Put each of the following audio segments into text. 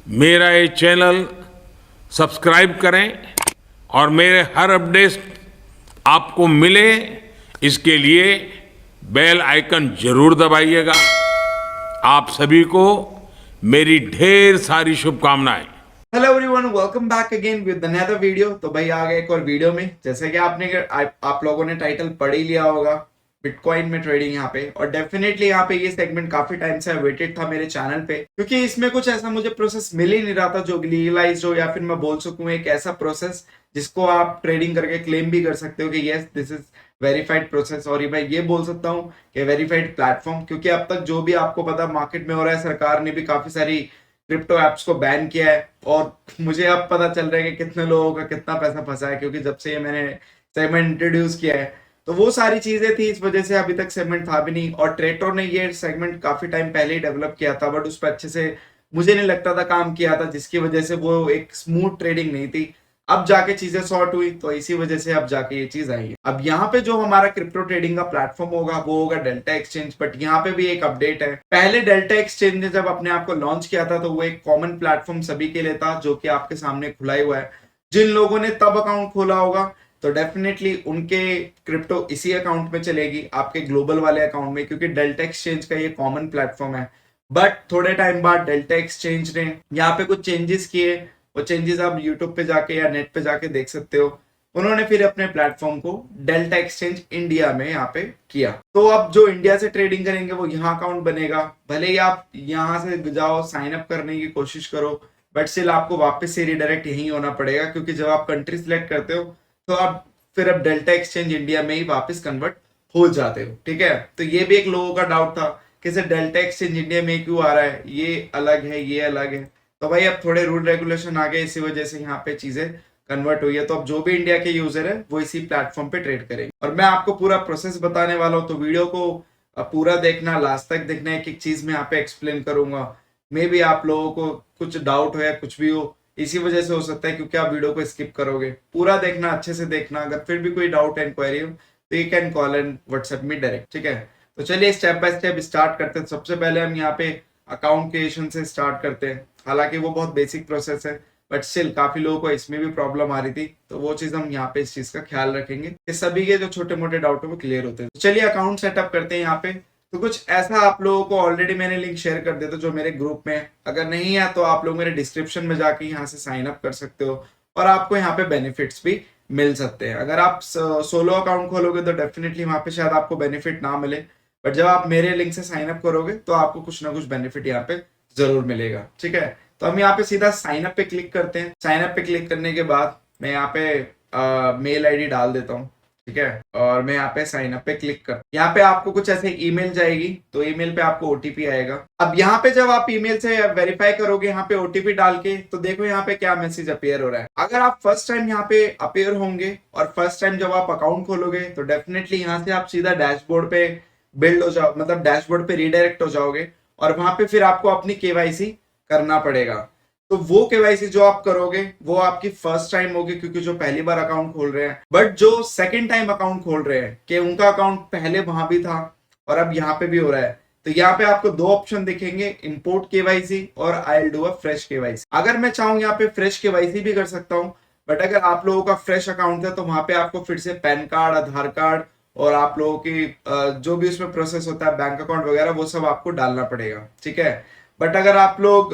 मेरा ये channel subscribe करें और मेरे हर अपडेट आपको मिले इसके लिए बेल आइकन जरूर दबाइएगा। आप सभी को मेरी ढेर सारी शुभकामनाएं। Hello everyone, welcome back again with another video. तो भाई आ गए एक और वीडियो में। जैसे कि आप लोगों ने टाइटल पढ़ ही लिया होगा, बिटकॉइन में ट्रेडिंग यहाँ पे। और डेफिनेटली यहाँ पे ये सेगमेंट काफी टाइम से वेटेड था मेरे चैनल पे, क्योंकि इसमें कुछ ऐसा मुझे प्रोसेस मिल ही नहीं रहा था जो लीगलाइज्ड हो, या फिर मैं बोल सकूं एक ऐसा प्रोसेस जिसको आप ट्रेडिंग करके क्लेम भी कर सकते हो कि yes this is verified process. और ये मैं ये बोल सकता हूँ कि वेरीफाइड प्लेटफॉर्म, क्योंकि अब तक जो भी आपको पता मार्केट में हो रहा है, सरकार ने भी काफी सारी क्रिप्टो एप्स को बैन किया है। और मुझे अब पता चल रहा है कि कितने लोगों का कितना पैसा फंसा है, क्योंकि जब से ये मैंने सेगमेंट इंट्रोड्यूस किया है तो वो सारी चीजें थी, इस वजह से अभी तक सेगमेंट था भी नहीं। और ट्रेटोर ने ये सेगमेंट काफी टाइम पहले ही डेवलप किया था, बट उस पर अच्छे से मुझे नहीं लगता था काम किया था, जिसकी वजह से वो एक स्मूथ ट्रेडिंग नहीं थी। अब जाके चीजें सॉर्ट हुई, तो इसी वजह से अब जाके ये चीज आई है। अब यहाँ पे जो हमारा क्रिप्टो ट्रेडिंग का प्लेटफॉर्म होगा वो होगा डेल्टा एक्सचेंज। बट यहाँ पे भी एक अपडेट है। पहले डेल्टा एक्सचेंज ने जब अपने आप को लॉन्च किया था तो वो एक कॉमन प्लेटफॉर्म सभी के लिए था, जो कि आपके सामने खुला ही हुआ है। जिन लोगों ने तब अकाउंट खोला होगा तो डेफिनेटली उनके क्रिप्टो इसी अकाउंट में चलेगी, आपके ग्लोबल वाले अकाउंट में, क्योंकि डेल्टा एक्सचेंज का ये कॉमन प्लेटफॉर्म है। बट थोड़े टाइम बाद डेल्टा एक्सचेंज ने यहाँ पे कुछ चेंजेस किए। वो चेंजेस आप यूट्यूब पे जाके या नेट पे जाके देख सकते हो। उन्होंने फिर अपने प्लेटफॉर्म को डेल्टा एक्सचेंज इंडिया में यहाँ पे किया। तो अब जो इंडिया से ट्रेडिंग करेंगे वो यहाँ अकाउंट बनेगा। भले ही आप यहाँ से जाओ साइन अप करने की कोशिश करो, बट स्टिल आपको वापस से रिडायरेक्ट यहीं होना पड़ेगा, क्योंकि जब आप कंट्री सिलेक्ट करते हो तो आप फिर अब डेल्टा एक्सचेंज इंडिया में ही वापस कन्वर्ट हो जाते हो। ठीक है, तो ये भी एक लोगों का डाउट था कि सर डेल्टा एक्सचेंज इंडिया में क्यों आ रहा है, ये अलग है ये अलग है। तो भाई अब थोड़े रूल रेगुलेशन आ गए, इसी वजह से यहाँ पे चीजें कन्वर्ट हुई है। तो अब जो भी इंडिया के यूजर है वो इसी प्लेटफॉर्म पे ट्रेड करेंगे। और मैं आपको पूरा प्रोसेस बताने वाला हूँ, तो वीडियो को पूरा देखना, लास्ट तक देखना। एक एक चीज मैं यहाँ पे एक्सप्लेन करूंगा। मे भी आप लोगों को कुछ डाउट हो या कुछ भी हो, इसी वजह से हो सकता है क्योंकि आप वीडियो को स्किप करोगे। पूरा देखना, अच्छे से देखना। अगर फिर भी कोई डाउट इंक्वायरी हो तो you can call and WhatsApp me direct. ठीक है, तो चलिए स्टेप बाय स्टेप स्टार्ट करते हैं। सबसे पहले हम यहाँ पे अकाउंट क्रिएशन से स्टार्ट करते हैं। हालांकि वो बहुत बेसिक प्रोसेस है, बट स्टिल काफी लोगों को इसमें भी प्रॉब्लम आ रही थी, तो वो चीज हम यहाँ पे इस चीज का ख्याल रखेंगे कि सभी के जो छोटे मोटे डाउट है वो क्लियर होते हैं। तो चलिए अकाउंट सेटअप करते हैं यहाँ पे। तो कुछ ऐसा आप लोगों को ऑलरेडी मैंने लिंक शेयर कर दिया था जो मेरे ग्रुप में है। अगर नहीं है तो आप लोग मेरे डिस्क्रिप्शन में जाके यहाँ से साइन अप कर सकते हो, और आपको यहाँ पे बेनिफिट्स भी मिल सकते हैं। अगर आप सोलो अकाउंट खोलोगे तो डेफिनेटली वहां पे शायद आपको बेनिफिट ना मिले, बट जब आप मेरे लिंक से साइन अप करोगे तो आपको कुछ ना कुछ बेनिफिट यहाँ पे जरूर मिलेगा। ठीक है, तो हम यहाँ पे सीधा साइन अप पे क्लिक करते हैं। साइन अप पे क्लिक करने के बाद मैं यहाँ पे मेल आईडी डाल देता हूँ। ठीक है, और मैं यहाँ पे साइन अप पे क्लिक कर, यहाँ पे आपको कुछ ऐसे ईमेल जाएगी, तो ईमेल पे आपको ओटीपी आएगा। अब यहाँ पे जब आप ईमेल से वेरीफाई करोगे यहाँ पे ओटीपी डाल के, तो देखो यहाँ पे क्या मैसेज अपीयर हो रहा है। अगर आप फर्स्ट टाइम यहाँ पे अपीयर होंगे और फर्स्ट टाइम जब आप अकाउंट खोलोगे तो डेफिनेटली यहाँ से आप सीधा डैशबोर्ड पे बिल्ड हो जाओ, मतलब डैशबोर्ड पे रीडायरेक्ट हो जाओगे, और वहां पे फिर आपको अपनी केवाईसी करना पड़ेगा। तो वो केवाईसी जो आप करोगे वो आपकी फर्स्ट टाइम होगी, क्योंकि जो पहली बार अकाउंट खोल रहे हैं। बट जो सेकंड टाइम अकाउंट खोल रहे हैं कि उनका अकाउंट पहले वहां भी था और अब यहाँ पे भी हो रहा है, तो यहाँ पे आपको दो ऑप्शन दिखेंगे, इंपोर्ट केवाईसी और I will do a fresh KYC. अगर मैं चाहूँ यहाँ पे फ्रेश केवाईसी भी कर सकता हूँ, बट अगर आप लोगों का फ्रेश अकाउंट है तो वहां पे आपको फिर से पैन कार्ड, आधार कार्ड और आप लोगों की जो भी उसमें प्रोसेस होता है, बैंक अकाउंट वगैरह, वो सब आपको डालना पड़ेगा। ठीक है, बट अगर आप लोग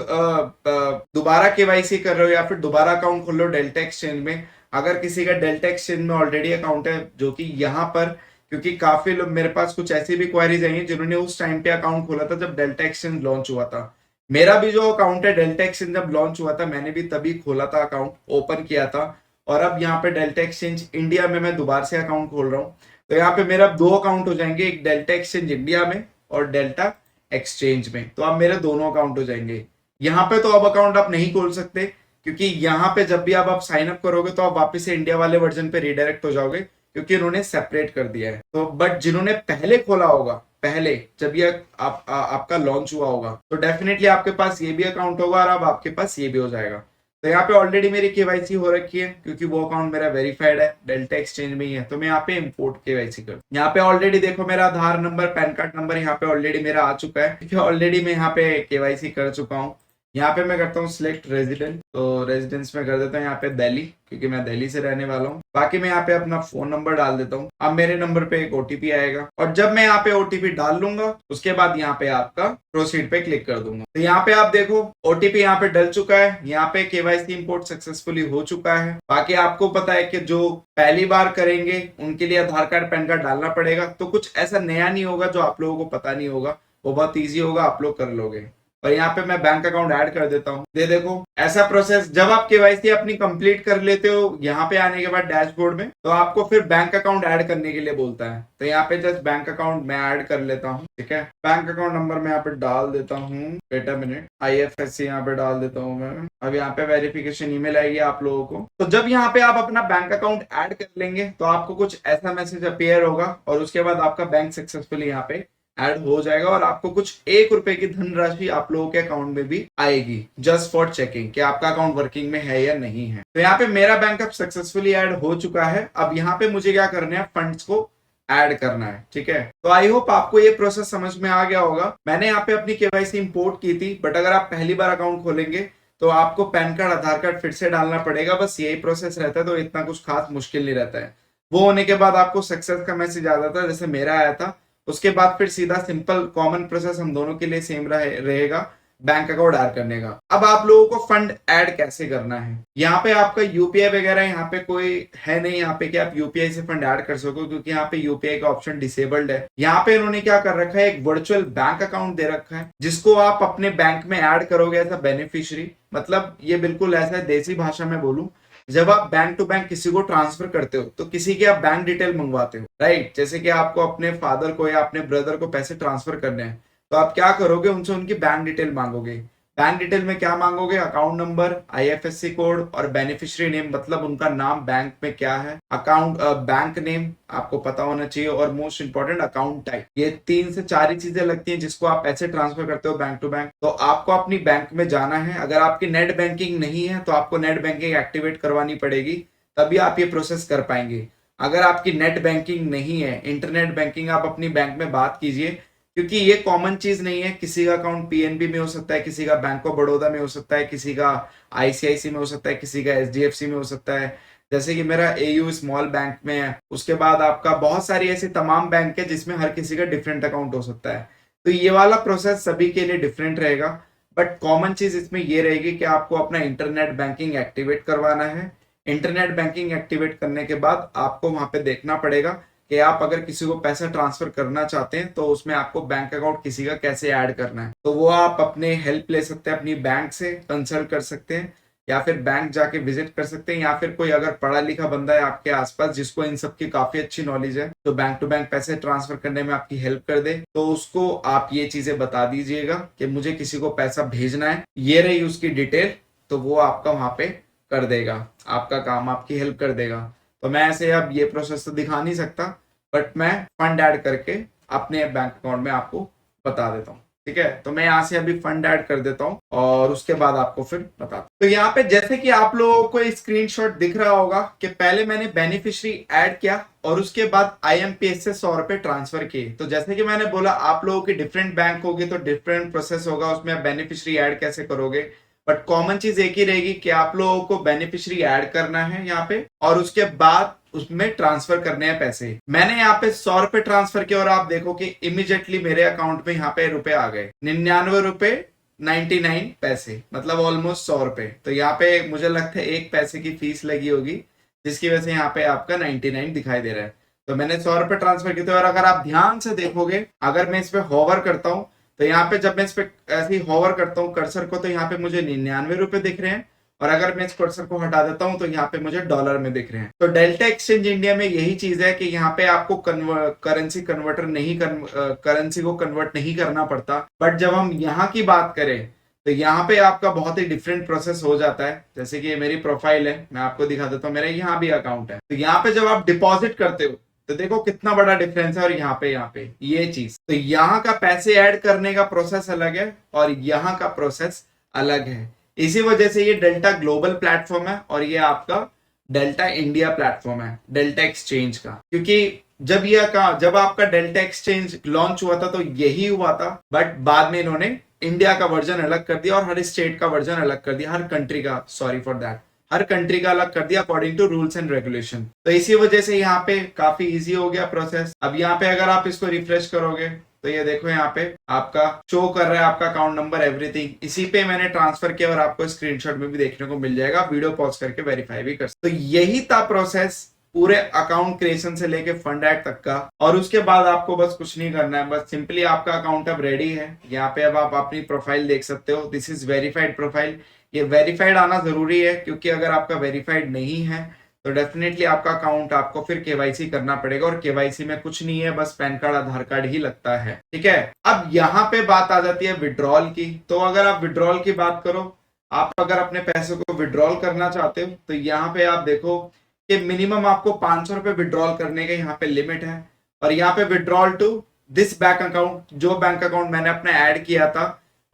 दोबारा केवाईसी कर रहे हो या फिर दोबारा अकाउंट खोल रहे हो डेल्टा एक्सचेंज में, अगर किसी का डेल्टा एक्सचेंज में ऑलरेडी अकाउंट है, जो कि यहाँ पर, क्योंकि काफी लोग मेरे पास कुछ ऐसी भी क्वेरीज आई हैं जिन्होंने उस टाइम पे अकाउंट खोला था जब डेल्टा एक्सचेंज लॉन्च हुआ था। मेरा भी जो अकाउंट है डेल्टा एक्सचेंज जब लॉन्च हुआ था मैंने भी तभी खोला था, अकाउंट ओपन किया था। और अब यहाँ पे डेल्टा एक्सचेंज इंडिया में मैं दोबारा से अकाउंट खोल रहा हूँ, तो यहाँ पे मेरा दो अकाउंट हो जाएंगे, एक डेल्टा एक्सचेंज इंडिया में और डेल्टा एक्सचेंज में। तो अब मेरे दोनों अकाउंट हो जाएंगे। यहाँ पे तो अब अकाउंट आप नहीं खोल सकते, क्योंकि यहाँ पे जब भी आप साइन अप करोगे तो आप वापस से इंडिया वाले वर्जन पे रिडायरेक्ट हो जाओगे, क्योंकि उन्होंने सेपरेट कर दिया है। तो बट जिन्होंने पहले खोला होगा, पहले जब ये आपका लॉन्च हुआ होगा, तो डेफिनेटली आपके पास ये भी अकाउंट होगा और अब आपके पास ये भी हो जाएगा। तो यहाँ पे ऑलरेडी मेरी केवाईसी हो रखी है, क्योंकि वो अकाउंट मेरा वेरीफाइड है, डेल्टा एक्सचेंज में ही है। तो मैं यहाँ पे इंपोर्ट केवाईसी कर, यहाँ पे ऑलरेडी देखो मेरा आधार नंबर, पैन कार्ड नंबर यहाँ पे ऑलरेडी मेरा आ चुका है, क्योंकि ऑलरेडी मैं यहाँ पे केवाईसी कर चुका हूँ। यहाँ पे मैं करता हूँ सिलेक्ट रेजिडेंट, तो रेजिडेंस में कर देता हूँ यहाँ पे दिल्ली, क्योंकि मैं दिल्ली से रहने वाला हूँ। बाकी मैं यहाँ पे अपना फोन नंबर डाल देता हूँ। अब मेरे नंबर पे एक ओटीपी आएगा और जब मैं यहाँ पे ओटीपी डाल लूंगा उसके बाद यहाँ पे आपका प्रोसीड पे क्लिक कर दूंगा। तो यहाँ पे आप देखो ओटीपी यहाँ पे डल चुका है, यहाँ पे केवाईसी इंपोर्ट सक्सेसफुली हो चुका है। बाकी आपको पता है कि जो पहली बार करेंगे उनके लिए आधार कार्ड पैन कार्ड डालना पड़ेगा, तो कुछ ऐसा नया नहीं होगा जो आप लोगों को पता नहीं होगा, वो बहुत ईजी होगा, आप लोग कर लोगे। और यहाँ पे मैं बैंक अकाउंट ऐड कर देता हूँ। देखो ऐसा प्रोसेस जब आप केवाईसी अपनी कंप्लीट कर लेते हो यहाँ पे आने के बाद डैशबोर्ड में, तो आपको फिर बैंक अकाउंट ऐड करने के लिए बोलता है। तो यहाँ पे जस्ट बैंक अकाउंट मैं ऐड कर लेता हूँ, ठीक है। बैंक अकाउंट नंबर मैं यहाँ पे डाल देता हूँ, वेट अ मिनट, IFSC यहाँ पे डाल देता हूँ मैं। अब यहाँ पे वेरिफिकेशन ईमेल आएगी आप लोगों को। तो जब यहाँ पे आप अपना बैंक अकाउंट ऐड कर लेंगे तो आपको कुछ ऐसा मैसेज अपीयर होगा और उसके बाद आपका बैंक सक्सेसफुली यहाँ पे ऐड हो जाएगा और आपको कुछ ₹1 की धनराशि आप लोगों के अकाउंट में भी आएगी, जस्ट फॉर चेकिंग कि आपका अकाउंट वर्किंग में है या नहीं है। तो यहाँ पे मेरा बैंक अब सक्सेसफुली ऐड हो चुका है। अब यहाँ पे मुझे क्या करना है, फंड्स को ऐड करना है, ठीक है। तो आई होप आपको ये प्रोसेस समझ में आ गया होगा। मैंने यहाँ पे अपनी केवाईसी इंपोर्ट की थी, बट अगर आप पहली बार अकाउंट खोलेंगे तो आपको पैन कार्ड आधार कार्ड फिर से डालना पड़ेगा, बस यही प्रोसेस रहता है। तो इतना कुछ खास मुश्किल नहीं रहता है। वो होने के बाद आपको सक्सेस का मैसेज आ जाता है, जैसे मेरा आया था। उसके बाद फिर सीधा सिंपल कॉमन प्रोसेस हम दोनों के लिए सेम रहेगा, बैंक अकाउंट ऐड करने का। अब आप लोगों को फंड ऐड कैसे करना है, यहाँ पे आपका यूपीआई वगैरह यहाँ पे कोई है नहीं यहाँ पे कि आप यूपीआई से फंड ऐड कर सको, क्योंकि यहाँ पे यूपीआई का ऑप्शन डिसेबल्ड है। यहाँ पे इन्होंने क्या कर रखा है, एक वर्चुअल बैंक अकाउंट दे रखा है जिसको आप अपने बैंक में ऐड करोगे एज अ बेनिफिशियरी। मतलब ये बिल्कुल ऐसा है, देसी भाषा में बोलूं, जब आप बैंक टू बैंक किसी को ट्रांसफर करते हो तो किसी की आप बैंक डिटेल मंगवाते हो, राइट। जैसे कि आपको अपने फादर को या अपने ब्रदर को पैसे ट्रांसफर करने हैं, तो आप क्या करोगे, उनसे उनकी बैंक डिटेल मांगोगे। बैंक डिटेल में क्या मांगोगे, अकाउंट नंबर, IFSC कोड और बेनिफिशियरी नेम, मतलब उनका नाम बैंक में क्या है, अकाउंट बैंक नेम आपको पता होना चाहिए, और मोस्ट इंपॉर्टेंट अकाउंट टाइप। ये 3 से 4 ही चीजें लगती हैं जिसको आप पैसे ट्रांसफर करते हो बैंक टू बैंक। तो आपको अपनी बैंक में जाना है। अगर आपकी नेट बैंकिंग नहीं है तो आपको नेट बैंकिंग एक्टिवेट करवानी पड़ेगी, तभी आप ये प्रोसेस कर पाएंगे। अगर आपकी नेट बैंकिंग नहीं है, इंटरनेट बैंकिंग, आप अपनी बैंक में बात कीजिए, क्योंकि ये कॉमन चीज नहीं है। किसी का अकाउंट PNB में हो सकता है, किसी का बैंक ऑफ बड़ौदा में हो सकता है, किसी का ICICI में हो सकता है, किसी का SDFC में हो सकता है, जैसे कि मेरा AU स्मॉल बैंक में है। उसके बाद आपका बहुत सारी ऐसी तमाम बैंक है जिसमें हर किसी का डिफरेंट अकाउंट हो सकता है। तो ये वाला प्रोसेस सभी के लिए डिफरेंट रहेगा, बट कॉमन चीज इसमें ये रहेगी कि आपको अपना इंटरनेट बैंकिंग एक्टिवेट करवाना है। इंटरनेट बैंकिंग एक्टिवेट करने के बाद आपको वहां पे देखना पड़ेगा कि आप अगर किसी को पैसा ट्रांसफर करना चाहते हैं तो उसमें आपको बैंक अकाउंट किसी का कैसे ऐड करना है। तो वो आप अपने हेल्प ले सकते हैं, अपनी बैंक से कंसल्ट कर सकते हैं, या फिर बैंक जाके विजिट कर सकते हैं, या फिर कोई अगर पढ़ा लिखा बंदा है आपके आसपास जिसको इन सब की काफी अच्छी नॉलेज है, तो बैंक टू बैंक पैसे ट्रांसफर करने में आपकी हेल्प कर दे, तो उसको आप ये चीजें बता दीजिएगा कि मुझे किसी को पैसा भेजना है, ये रही उसकी डिटेल, तो वो आपका वहां पे कर देगा, आपका काम, आपकी हेल्प कर देगा। तो मैं ऐसे अब ये प्रोसेस तो दिखा नहीं सकता, बट मैं फंड ऐड करके अपने बैंक अकाउंट में आपको बता देता हूँ, ठीक है। तो मैं यहाँ से अभी फंड ऐड कर देता हूँ और उसके बाद आपको फिर बताता हूँ। तो यहाँ पे जैसे कि आप लोगों को स्क्रीनशॉट दिख रहा होगा कि पहले मैंने बेनिफिशियरी ऐड किया और उसके बाद IMPS से ₹100 ट्रांसफर किए। तो जैसे कि मैंने बोला, आप लोगों की डिफरेंट बैंक होगी तो डिफरेंट प्रोसेस होगा, उसमें आप बेनिफिशियरी ऐड कैसे करोगे, बट कॉमन चीज एक ही रहेगी कि आप लोगों को बेनिफिशियरी ऐड करना है यहाँ पे, और उसके बाद उसमें ट्रांसफर करने हैं पैसे। मैंने यहाँ पे ₹100 ट्रांसफर किया और आप देखो कि इमीडिएटली मेरे अकाउंट में यहाँ पे रुपए आ गए, ₹99.99, मतलब ऑलमोस्ट ₹100। तो यहाँ पे मुझे लगता है 1 पैसे की फीस लगी होगी, जिसकी वजह से यहाँ पे आपका 99 दिखाई दे रहा है। तो मैंने ₹100 ट्रांसफर किए थे, और अगर आप ध्यान से देखोगे, अगर मैं इस पे होवर करता हूँ, तो यहाँ पे जब मैं इस पे ऐसे ही होवर करता हूँ कर्सर को, तो यहाँ पे मुझे ₹99 दिख रहे हैं, और अगर मैं इस कर्सर को हटा देता हूं तो यहाँ पे मुझे डॉलर में दिख रहे हैं। तो डेल्टा एक्सचेंज इंडिया में यही चीज है कि यहाँ पे आपको करेंसी को कन्वर्ट नहीं करना पड़ता। बट जब हम यहाँ की बात करें तो यहाँ पे आपका बहुत ही डिफरेंट प्रोसेस हो जाता है। जैसे कि ये मेरी प्रोफाइल है, मैं आपको दिखा देता हूँ, मेरा यहाँ भी अकाउंट है। तो यहाँ पे जब आप डिपॉजिट करते हो तो देखो कितना बड़ा डिफरेंस है, और यहाँ पे ये चीज, तो यहाँ का पैसे ऐड करने का प्रोसेस अलग है और यहाँ का प्रोसेस अलग है। इसी वजह से ये डेल्टा ग्लोबल प्लेटफॉर्म है और ये आपका डेल्टा इंडिया प्लेटफॉर्म है डेल्टा एक्सचेंज का। क्योंकि जब आपका डेल्टा एक्सचेंज लॉन्च हुआ था तो यही हुआ था, बट बाद में इन्होंने इंडिया का वर्जन अलग कर दिया और हर स्टेट का वर्जन अलग कर दिया, हर कंट्री का, सॉरी फॉर दैट, हर कंट्री का अलग कर दिया according to rules and regulation. तो इसी वजह से यहाँ पे काफी इजी हो गया प्रोसेस। अब यहाँ पे अगर आप इसको रिफ्रेश करोगे तो ये देखो यहाँ पे आपका शो कर रहा है आपका अकाउंट नंबर, एवरीथिंग इसी पे मैंने ट्रांसफर किया और आपको स्क्रीनशॉट में भी देखने को मिल जाएगा, वीडियो पॉज करके वेरीफाई भी कर सकते। तो यही था प्रोसेस पूरे अकाउंट क्रिएशन से लेके फंड ऐड तक का। और उसके बाद आपको बस कुछ नहीं करना है, बस सिंपली आपका अकाउंट अब रेडी है। यहाँ पे अब आप अपनी प्रोफाइल देख सकते हो, दिस इज वेरीफाइड प्रोफाइल। ये वेरीफाइड आना जरूरी है क्योंकि अगर आपका वेरीफाइड नहीं है तो डेफिनेटली आपका अकाउंट आपको फिर केवाईसी करना पड़ेगा, और केवाईसी में कुछ नहीं है, बस पैन कार्ड आधार कार्ड ही लगता है, ठीक है। अब यहाँ पे बात आ जाती है विड्रॉल की। तो अगर आप विड्रॉल की बात करो, आप अगर अपने पैसों को विड्रॉल करना चाहते हो तो यहाँ पे आप देखो कि मिनिमम आपको 500 रुपए विड्रॉल करने का यहाँ पे लिमिट है। और यहाँ पे withdrawal to this bank account, जो बैंक अकाउंट मैंने अपना ऐड किया था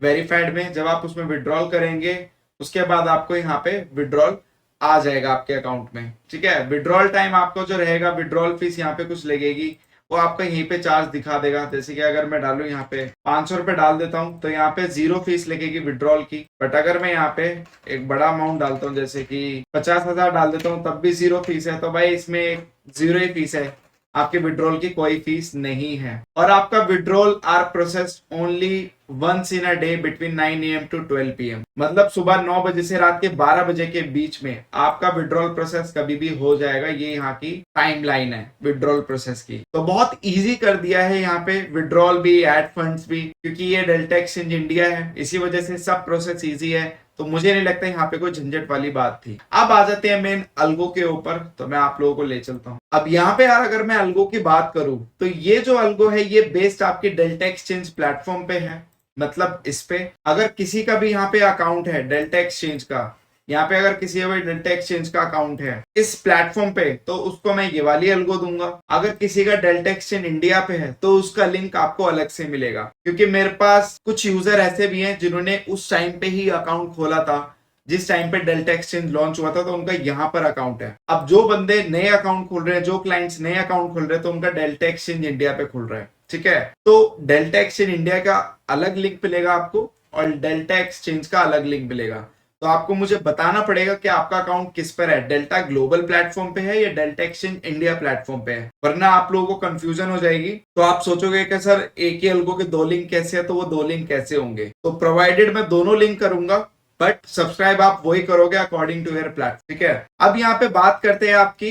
वेरीफाइड में, जब आप उसमें विड्रॉल करेंगे उसके बाद आपको यहाँ पे विड्रॉल आ जाएगा आपके अकाउंट में, ठीक है। विड्रॉल टाइम आपको जो रहेगा, विड्रॉल फीस यहाँ पे कुछ लगेगी, वो आपका यहीं पे चार्ज दिखा देगा। जैसे कि अगर मैं डालू यहाँ पे 500 रुपए डाल देता हूँ तो यहाँ पे 0 फीस लगेगी विड्रॉल की। बट अगर मैं यहाँ पे एक बड़ा अमाउंट डालता हूँ, जैसे कि 50,000 डाल देता हूँ, तब भी 0 फीस है। तो भाई इसमें 0 ही फीस है, आपके विड्रॉल की कोई फीस नहीं है। और आपका withdrawal are process only once in a day between 9 AM to 12 PM, मतलब सुबह 9 बजे से रात के 12 बजे के बीच में आपका विड्रॉल प्रोसेस कभी भी हो जाएगा। ये यहाँ की टाइमलाइन है विड्रॉल प्रोसेस की। तो बहुत इजी कर दिया है यहाँ पे विड्रॉल भी, ऐड फंड्स भी, क्योंकि ये डेल्टा एक्सचेंज इंडिया है, इसी वजह से सब प्रोसेस इजी है। तो मुझे नहीं लगता यहाँ पे कोई झंझट वाली बात थी। अब आ जाते हैं मेन अल्गो के ऊपर, तो मैं आप लोगों को ले चलता हूँ। अब यहाँ पे यार अगर मैं अल्गो की बात करूं तो ये जो अल्गो है ये बेस्ड आपके डेल्टा एक्सचेंज प्लेटफॉर्म पे है। मतलब इस पे अगर किसी का भी यहाँ पे अकाउंट है डेल्टा एक्सचेंज का, यहाँ पे अगर किसी का डेल्टा एक्सचेंज का अकाउंट है इस प्लेटफॉर्म पे, तो उसको मैं ये वाली अल्गो दूंगा। अगर किसी का डेल्टा एक्सचेंज इंडिया पे है तो उसका लिंक आपको अलग से मिलेगा, क्योंकि मेरे पास कुछ यूजर ऐसे भी हैं जिन्होंने उस टाइम पे ही अकाउंट खोला था जिस टाइम पे डेल्टा एक्सचेंज लॉन्च हुआ था, तो उनका यहाँ पर अकाउंट है। अब जो बंदे नए अकाउंट खोल रहे हैं, जो क्लाइंट्स नए अकाउंट खोल रहे हैं, तो उनका डेल्टा एक्सचेंज इंडिया पे खुल रहा है, ठीक है। तो डेल्टा एक्सचेंज इंडिया का अलग लिंक मिलेगा आपको और डेल्टा एक्सचेंज का अलग लिंक मिलेगा। तो आपको मुझे बताना पड़ेगा कि आपका अकाउंट किस पर है, डेल्टा ग्लोबल प्लेटफॉर्म पे है या डेल्टा एक्सचेंज इंडिया प्लेटफॉर्म पे है, वरना आप लोगों को कंफ्यूजन हो जाएगी। तो आप सोचोगे कि सर एक ही अल्गो के 2 लिंक कैसे है, तो वो 2 लिंक कैसे होंगे। तो प्रोवाइडेड मैं दोनों लिंक करूंगा, बट सब्सक्राइब आप वही करोगे अकॉर्डिंग टू योर प्लेटफॉर्म, ठीक है। अब यहाँ पे बात करते हैं आपकी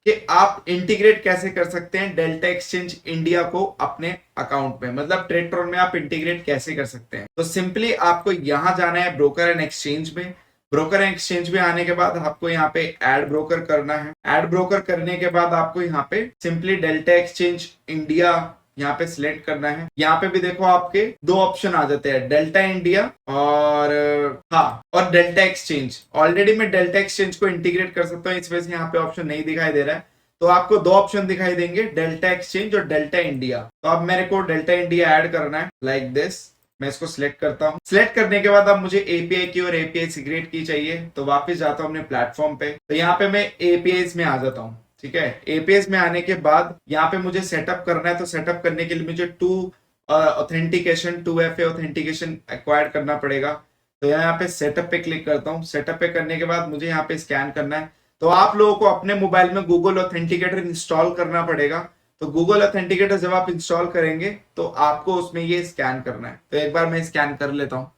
कि आप इंटीग्रेट कैसे कर सकते हैं डेल्टा एक्सचेंज इंडिया को अपने अकाउंट में, मतलब ट्रेडट्रॉन में आप इंटीग्रेट कैसे कर सकते हैं। तो सिंपली आपको यहां जाना है ब्रोकर एंड एक्सचेंज में। ब्रोकर एंड एक्सचेंज में आने के बाद आपको यहाँ पे ऐड ब्रोकर करना है। ऐड ब्रोकर करने के बाद आपको यहाँ पे सिंपली डेल्टा एक्सचेंज इंडिया यहाँ पे सिलेक्ट करना है। यहाँ पे भी देखो आपके 2 ऑप्शन आ जाते हैं, डेल्टा इंडिया और और डेल्टा एक्सचेंज। ऑलरेडी मैं डेल्टा एक्सचेंज को इंटीग्रेट कर सकता हूँ, इस वजह से यहाँ पे ऑप्शन नहीं दिखाई दे रहा है। तो आपको 2 ऑप्शन दिखाई देंगे, डेल्टा एक्सचेंज और डेल्टा इंडिया। तो अब मेरे को डेल्टा इंडिया ऐड करना है, लाइक दिस। मैं इसको सिलेक्ट करता हूँ। सिलेक्ट करने के बाद अब मुझे एपीआई की और एपीआई सीक्रेट की चाहिए, तो वापस जाता हूँ अपने प्लेटफॉर्म पे। तो यहाँ पे मैं एपीआई में आ जाता हूँ, ठीक है। एपीएस में आने के बाद यहाँ पे मुझे सेटअप करना है। तो सेटअप करने के लिए मुझे 2 ऑथेंटिकेशन 2FA ऑथेंटिकेशन एक्वायर करना पड़ेगा। तो यहाँ पे सेटअप पे क्लिक करता हूँ। सेटअप पे करने के बाद मुझे यहाँ पे स्कैन करना है। तो आप लोगों को अपने मोबाइल में गूगल ऑथेंटिकेटर इंस्टॉल करना पड़ेगा। तो गूगल ऑथेंटिकेटर जब आप इंस्टॉल करेंगे तो आपको उसमें ये स्कैन करना है। तो एक बार मैं स्कैन कर लेता हूँ।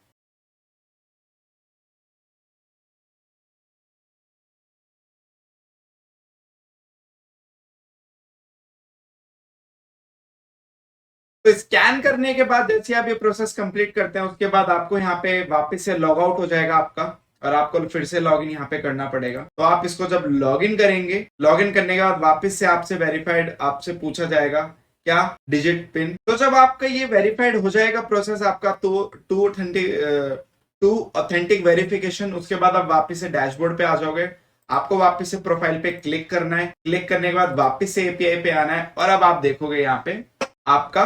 तो स्कैन करने के बाद जैसे आप ये प्रोसेस कंप्लीट करते हैं, उसके बाद आपको यहाँ पे वापस से लॉग आउट हो जाएगा आपका, और आपको फिर से लॉगिन यहाँ पे करना पड़ेगा। तो आप इसको जब लॉगिन करेंगे, लॉगिन करने के बाद वापस से आपसे वेरीफाइड आपसे पूछा जाएगा क्या, डिजिट पिन। तो जब आपका ये वेरीफाइड हो जाएगा प्रोसेस आपका, तो टू ऑथेंटिक वेरिफिकेशन, उसके बाद आप वापस से डैशबोर्ड पे आ जाओगे। आपको वापस से प्रोफाइल पे क्लिक करना है। क्लिक करने के बाद वापस से एपीआई पे आना है, और अब आप देखोगे यहाँ पे आपका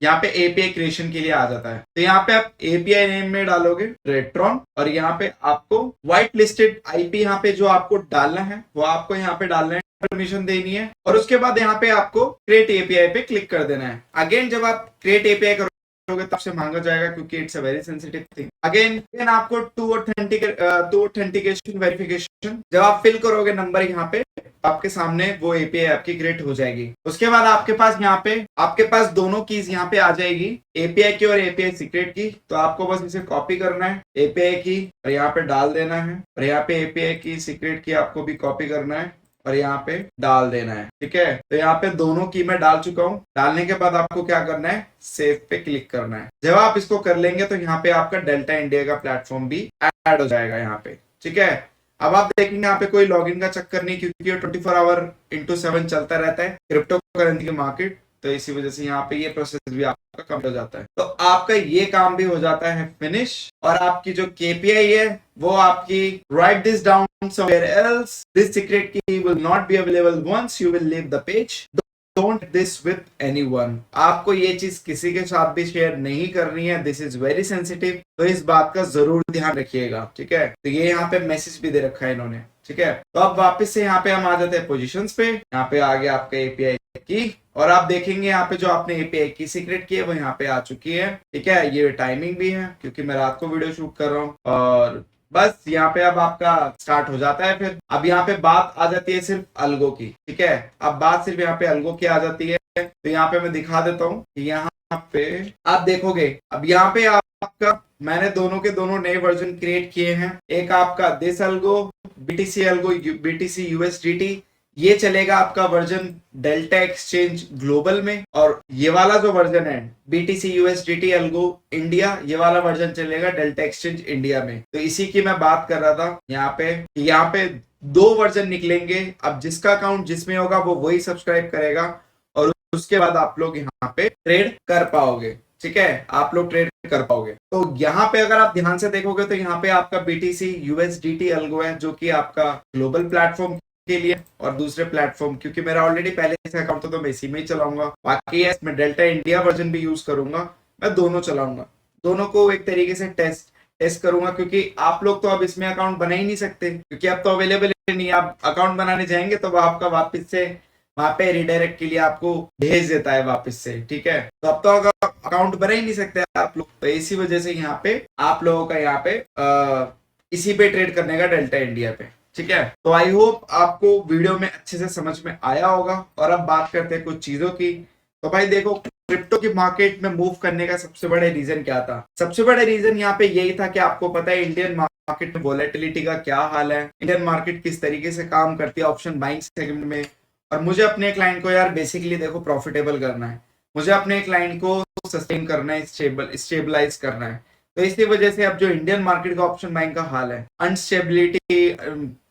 यहाँ पे एपीआई क्रिएशन के लिए आ जाता है। तो यहाँ पे आप एपीआई नेम में डालोगे ट्रेडट्रॉन, और यहाँ पे आपको व्हाइट लिस्टेड आईपी यहाँ पे जो आपको डालना है वो आपको यहाँ पे डालना है, परमिशन देनी है, और उसके बाद यहाँ पे आपको क्रिएट एपीआई पे क्लिक कर देना है। अगेन जब आप क्रिएट एपीआई करोगे करोगे तब से मांगा जाएगा, क्योंकि it's a very sensitive thing. Again आपको टू ऑथेंटिकेशन वेरिफिकेशन, जब आप फिल करोगे नंबर यहाँ पे, आपके सामने वो एपीआई आपकी क्रिएट हो जाएगी। उसके बाद आपके पास यहाँ पे आपके पास दोनों कीज यहाँ पे आ जाएगी, एपीआई की और एपीआई सीक्रेट की। तो आपको बस इसे कॉपी करना है, एपीआई की और यहाँ पे डाल देना है, और यहाँ पे एपीआई की सीक्रेट की आपको भी कॉपी करना है और यहाँ पे डाल देना है। ठीक है, तो यहाँ पे दोनों की मैं डाल चुका हूँ। डालने के बाद आपको क्या करना है, सेव पे क्लिक करना है। जब आप इसको कर लेंगे तो यहाँ पे आपका डेल्टा इंडिया का प्लेटफॉर्म भी ऐड हो जाएगा यहाँ पे। ठीक है, अब आप देखेंगे यहाँ पे कोई लॉगिन का चक्कर नहीं, क्योंकि 24 आवर/7 चलता रहता है क्रिप्टो करेंसी के मार्केट। तो इसी वजह से यहाँ पे ये प्रोसेस भी आपका कम हो जाता है। तो आपका ये काम भी हो जाता है फिनिश, और आपकी जो केपीआई है वो आपकी, write this down somewhere else, this secret key will not be available once you will leave the page, don't this with anyone. आपको ये चीज किसी के साथ भी शेयर नहीं करनी है, दिस इज वेरी सेंसिटिव। तो इस बात का जरूर ध्यान रखिएगा। ठीक है, तो ये यहाँ पे मैसेज भी दे रखा है इन्होंने। ठीक है, तो अब वापस से यहाँ पे हम आ जाते हैं पोजीशंस पे। यहाँ पे आ गया आपका एपीआई की, और आप देखेंगे यहाँ पे जो आपने एपीआई की सीक्रेट की है वो यहाँ पे आ चुकी है। ठीक है, ये टाइमिंग भी है क्योंकि मैं रात को वीडियो शूट कर रहा हूँ, और बस यहाँ पे अब आपका स्टार्ट हो जाता है। फिर अब यहाँ पे बात आ जाती है सिर्फ अल्गो की। ठीक है, अब बात सिर्फ यहाँ पे अल्गो की आ जाती है। तो यहाँ पे मैं दिखा देता हूँ, यहाँ पे आप देखोगे, अब यहाँ पे आपका मैंने दोनों के दोनों नए वर्जन क्रिएट किए हैं। एक आपका दिस अल्गो बीटीसी यूएसडीटी, ये चलेगा आपका वर्जन डेल्टा एक्सचेंज ग्लोबल में, और ये वाला जो वर्जन है बीटीसी यूएसडीटी अल्गो इंडिया, ये वाला वर्जन चलेगा डेल्टा एक्सचेंज इंडिया में। तो इसी की मैं बात कर रहा था यहाँ पे 2 वर्जन निकलेंगे। अब जिसका अकाउंट जिसमें होगा वो वही सब्सक्राइब करेगा, और उसके बाद आप लोग यहाँ पे ट्रेड कर पाओगे। ठीक है, आप लोग ट्रेड कर पाओगे। तो यहाँ पे अगर आप ध्यान से देखोगे तो यहाँ पे आपका बीटीसी यूएसडीटी अल्गो है, जो कि आपका ग्लोबल प्लेटफॉर्म के लिए, और दूसरे प्लेटफॉर्म, क्योंकि मेरा ऑलरेडी पहले से अकाउंट था तो मैं इसी में ही चलाऊंगा। बाकी मैं डेल्टा इंडिया वर्जन भी यूज करूंगा, मैं दोनों चलाऊंगा, दोनों को एक तरीके से टेस्ट करूंगा, क्योंकि आप लोग तो अब इसमें अकाउंट बना ही नहीं सकते, क्योंकि अब तो अवेलेबल नहीं है। आप अकाउंट बनाने जाएंगे तो आपका वापस से वहां पे रिडायरेक्ट के लिए आपको भेज देता है वापस से। ठीक है, तो अब तो अकाउंट बना ही नहीं सकते आप लोग, तो इसी वजह से यहाँ पे आप लोगों का यहाँ पे इसी पे ट्रेड करने का डेल्टा इंडिया पे। ठीक है, तो आई होप आपको वीडियो में अच्छे से समझ में आया होगा। और अब बात करते हैं कुछ चीजों की। तो भाई देखो, क्रिप्टो की मार्केट में मूव करने का सबसे बड़ा रीजन क्या था? सबसे बड़ा रीजन यहाँ पे यही था कि आपको पता है इंडियन मार्केट में वोलेटिलिटी का क्या हाल है, इंडियन मार्केट किस तरीके से काम करती है ऑप्शन बाइंग सेगमेंट में। और मुझे अपने क्लाइंट को यार बेसिकली देखो प्रॉफिटेबल करना है, मुझे अपने क्लाइंट को सस्टेन करना है, स्टेबलाइज करना है। तो इसी वजह से अब जो इंडियन मार्केट का ऑप्शन बाइंग का हाल है, अनस्टेबिलिटी,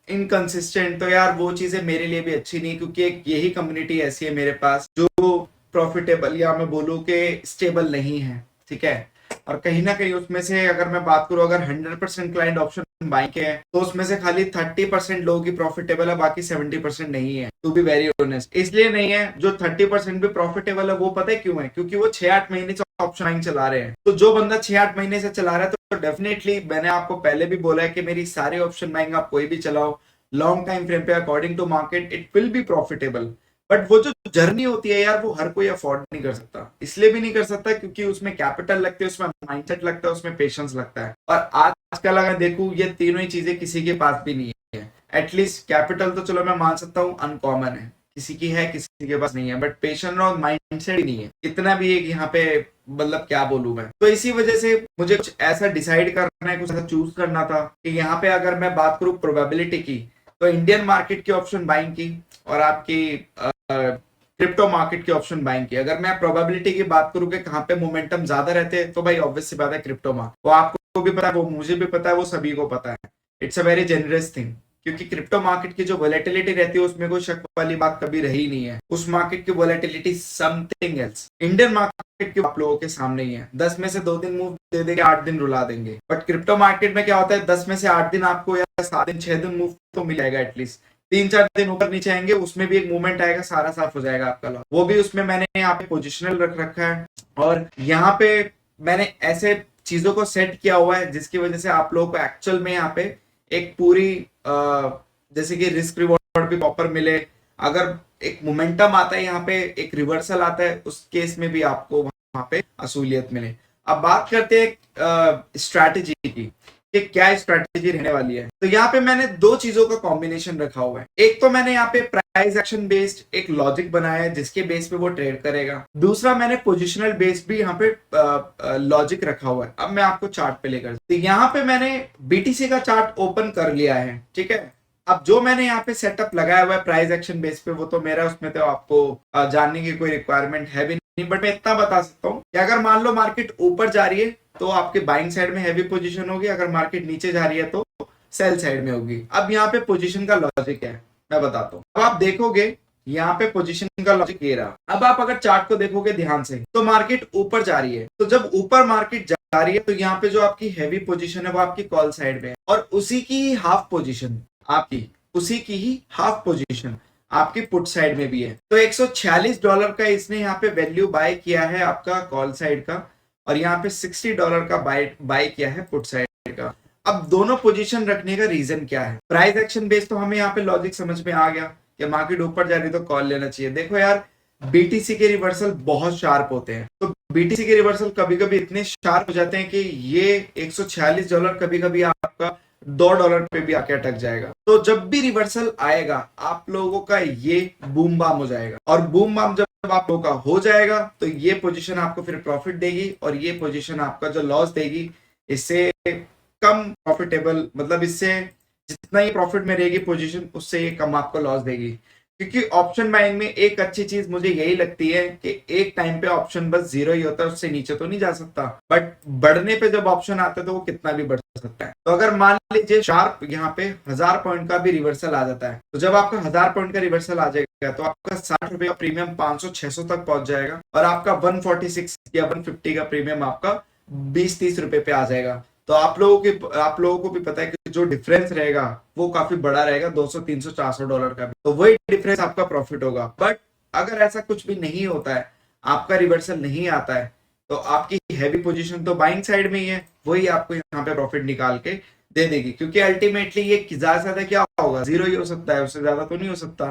इनकंसिस्टेंट, तो यार वो चीजें मेरे लिए भी अच्छी नहीं, क्योंकि एक यही कम्युनिटी ऐसी है मेरे पास जो प्रॉफिटेबल या मैं बोलूँ कि स्टेबल नहीं है। ठीक है, और कहीं ना कहीं उसमें से अगर मैं बात करूं, अगर 100% क्लाइंट ऑप्शन बाइंग के हैं तो उसमें से खाली 30% लोगों की प्रॉफिटेबल है, बाकी 70% नहीं है। टू बी वेरी ऑनेस्ट, इसलिए नहीं है। जो 30% भी प्रॉफिटेबल है वो पता है क्यों है? क्योंकि वो 6-8 महीने से ऑप्शन बाइंग चला रहे हैं। तो जो बंदा 6-8 महीने से चला रहा है तो डेफिनेटली, मैंने आपको पहले भी बोला है कि मेरी सारी ऑप्शन बाइंग आप कोई भी चलाओ लॉन्ग टाइम फ्रेम पे, according to market it will be profitable. But वो जो जर्नी होती है यार, वो हर कोई अफोर्ड नहीं कर सकता। इसलिए भी नहीं कर सकता क्योंकि उसमें कैपिटल लगती है, उसमें माइंडसेट लगता है, उसमें पेशेंस लगता है। और आजकल अगर देखूं, ये तीनों ही चीजें किसी के पास भी नहीं है। एटलीस्ट कैपिटल तो चलो मैं मान सकता हूँ अनकॉमन है, किसी की है किसी के पास नहीं है, बट पेशेंस और माइंडसेट ही नहीं है। इतना भी एक यहाँ पे मतलब क्या बोलूं मैं। तो इसी वजह से मुझे कुछ ऐसा डिसाइड करना है, कुछ ऐसा चूज करना था कि यहाँ पे अगर मैं बात करूं प्रोबेबिलिटी की, तो इंडियन मार्केट की ऑप्शन बाइंग की और आपकी क्रिप्टो मार्केट की ऑप्शन बाइंग की। अगर मैं प्रोबेबिलिटी की बात करूं कि कहां पे मोमेंटम ज्यादा रहते हैं, तो भाई ऑब्वियस सी बात है क्रिप्टो में। वो आपको भी पता है, वो मुझे भी पता है, वो सभी को पता है। It's a very generous thing, क्योंकि क्रिप्टो मार्केट की जो वोलेटिलिटी रहती है उसमें कोई शक वाली बात कभी रही नहीं है। उस मार्केट की volatility something else. Indian market के आप लोगों के सामने ही है। 10 में से 2 दिन मूव दे देंगे, 8 दिन रुला देंगे। बट क्रिप्टो मार्केट में क्या होता है, 10 में से 8 दिन आपको, या 7 दिन 6 दिन मूव तो मिल जाएगा। एटलीस्ट 3-4 दिन ऊपर नीचे आएंगे, उसमें भी एक मूवमेंट आएगा, सारा साफ हो जाएगा आपका लॉस। वो भी उसमें मैंने यहाँ पे पोजिशनल रख रखा है, और यहाँ पे मैंने ऐसे चीजों को सेट किया हुआ है जिसकी वजह से आप लोगों को एक्चुअल में यहाँ पे एक पूरी जैसे कि रिस्क रिवॉर्ड भी प्रॉपर मिले। अगर एक मोमेंटम आता है यहाँ पे, एक रिवर्सल आता है, उस केस में भी आपको वहां पे असूलियत मिले। अब बात करते हैं स्ट्रैटेजी की कि क्या स्ट्रैटेजी रहने वाली है। तो यहाँ पे मैंने दो चीजों का कॉम्बिनेशन रखा हुआ है। एक तो मैंने यहाँ पे प्राइस एक्शन बेस्ड एक लॉजिक बनाया है जिसके बेस पे वो ट्रेड करेगा। दूसरा मैंने पोजिशनल बेस्ड भी यहाँ पे लॉजिक रखा हुआ है। अब मैं आपको चार्ट पे लेकर, तो यहाँ पे मैंने बीटीसी का चार्ट ओपन कर लिया है, ठीक है। अब जो मैंने यहाँ पे सेटअप लगाया हुआ है प्राइस एक्शन बेस पे, वो तो मेरा, उसमें तो आपको जानने की कोई रिक्वायरमेंट है भी नहीं, बट मैं इतना बता सकता हूँ कि अगर मान लो मार्केट ऊपर जा रही है तो आपके बाइंग साइड में हैवी पोजीशन होगी, अगर मार्केट नीचे जा रही है तो सेल साइड में होगी। अब यहाँ पे पोजीशन का लॉजिक है, मैं बताता हूँ। अब आप देखोगे यहाँ पे पोजीशन का लॉजिक ये रहा। अब आप अगर चार्ट को देखोगे ध्यान से तो मार्केट ऊपर जा रही है, तो जब ऊपर मार्केट जा रही है तो यहाँ पे जो आपकी हैवी पोजीशन है वो आपकी कॉल साइड में है, और उसी की ही हाफ पोजीशन आपकी पुट साइड में भी है। तो $146 का इसने यहाँ पे वैल्यू बाय किया है आपका कॉल साइड का, और यहाँ पे $60 का बाय किया है पुट साइड का। अब दोनों पोजीशन रखने का रीजन क्या है? प्राइस एक्शन बेस तो हमें यहाँ पे लॉजिक समझ में आ गया कि मार्केट ऊपर जा रही है तो कॉल लेना चाहिए। देखो यार, बीटीसी के रिवर्सल बहुत शार्प होते हैं, तो बीटीसी के रिवर्सल कभी कभी इतने शार्प हो जाते हैं कि ये $146 कभी कभी आपका $2 पे भी आके अटक जाएगा। तो जब भी रिवर्सल आएगा आप लोगों का ये बूम बाम हो जाएगा, और बूम बाम जब आप लोगों का हो जाएगा तो ये पोजीशन आपको फिर प्रॉफिट देगी, और ये पोजीशन आपका जो लॉस देगी इससे कम प्रॉफिटेबल, मतलब इससे जितना ही प्रॉफिट में रहेगी पोजीशन उससे ये कम आपको लॉस देगी। क्योंकि ऑप्शन बाइंग में एक अच्छी चीज मुझे यही लगती है कि एक टाइम पे ऑप्शन बस 0 ही होता है, उससे नीचे तो नहीं जा सकता, बट बढ़ने पे जब ऑप्शन आता है तो वो कितना भी बढ़ सकता है। तो अगर मान लीजिए शार्प यहाँ पे 1000 पॉइंट का भी रिवर्सल आ जाता है, तो जब आपका 1000 पॉइंट का रिवर्सल आ जाएगा तो आपका 60 रुपए का प्रीमियम 500-600 तक पहुंच जाएगा, और आपका 146 या 150 का प्रीमियम आपका 20-30 रुपए पे आ जाएगा। तो आप लोगों को भी पता है कि जो डिफरेंस रहेगा वो काफी बड़ा रहेगा, 200, 300, $400 का भी, तो वही डिफरेंस आपका प्रॉफिट होगा। बट अगर ऐसा कुछ भी नहीं होता है, आपका रिवर्सल नहीं आता है, तो आपकी हैवी पोजीशन तो बाइंग साइड में ही है, वही आपको यहाँ पे प्रॉफिट निकाल के दे देगी। क्योंकि अल्टीमेटली ये ज्यादा से ज्यादा क्या होगा, 0 ही हो सकता है, उससे ज्यादा तो नहीं हो सकता।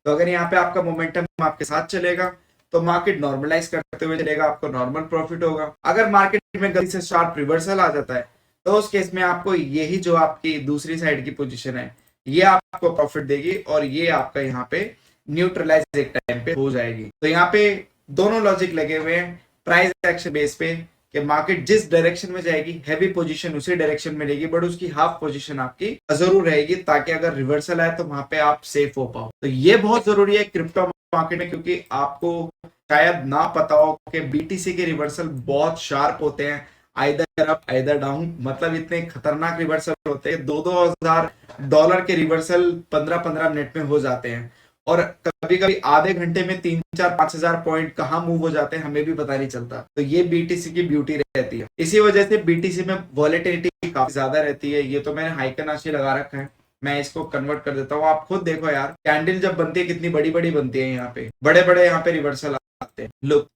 तो अगर यहाँ पे आपका मोमेंटम आपके साथ चलेगा तो मार्केट नॉर्मलाइज करते हुए चलेगा, आपको नॉर्मल प्रॉफिट होगा। अगर मार्केट में गलती से शार्प रिवर्सल आ जाता है तो उस केस में आपको यही जो आपकी दूसरी साइड की पोजीशन है ये आपको प्रॉफिट देगी, और ये आपका यहाँ पे न्यूट्रलाइज एक टाइम पे हो जाएगी। तो यहाँ पे दोनों लॉजिक लगे हुए हैं प्राइस एक्शन बेस पे कि मार्केट जिस डायरेक्शन में जाएगी हैवी पोजीशन उसी डायरेक्शन में रहेगी, बट उसकी हाफ पोजीशन आपकी जरूर रहेगी, ताकि अगर रिवर्सल आए तो वहां पे आप सेफ हो पाओ। तो ये बहुत जरूरी है क्रिप्टो मार्केट में, क्योंकि आपको शायद ना पता हो कि बीटीसी के रिवर्सल बहुत शार्प होते हैं, आइदर अप आइदर डाउन, मतलब इतने खतरनाक रिवर्सल होते हैं। $2,000 के रिवर्सल 15-15 मिनट में हो जाते हैं, और कभी कभी आधे घंटे में 3-4-5 हजार पॉइंट कहाँ मूव हो जाते हैं हमें भी पता नहीं चलता। तो ये बीटीसी की ब्यूटी रहती है। इसी वजह से बीटीसी में वॉलेटिलिटी काफी ज्यादा रहती है। ये तो मैंने हाइकनाशी लगा रखा है, मैं इसको कन्वर्ट कर देता हूँ। आप खुद देखो यार, कैंडल जब बनती है कितनी बड़ी बड़ी बनती है, यहाँ पे बड़े बड़े यहाँ पे रिवर्सल आते हैं।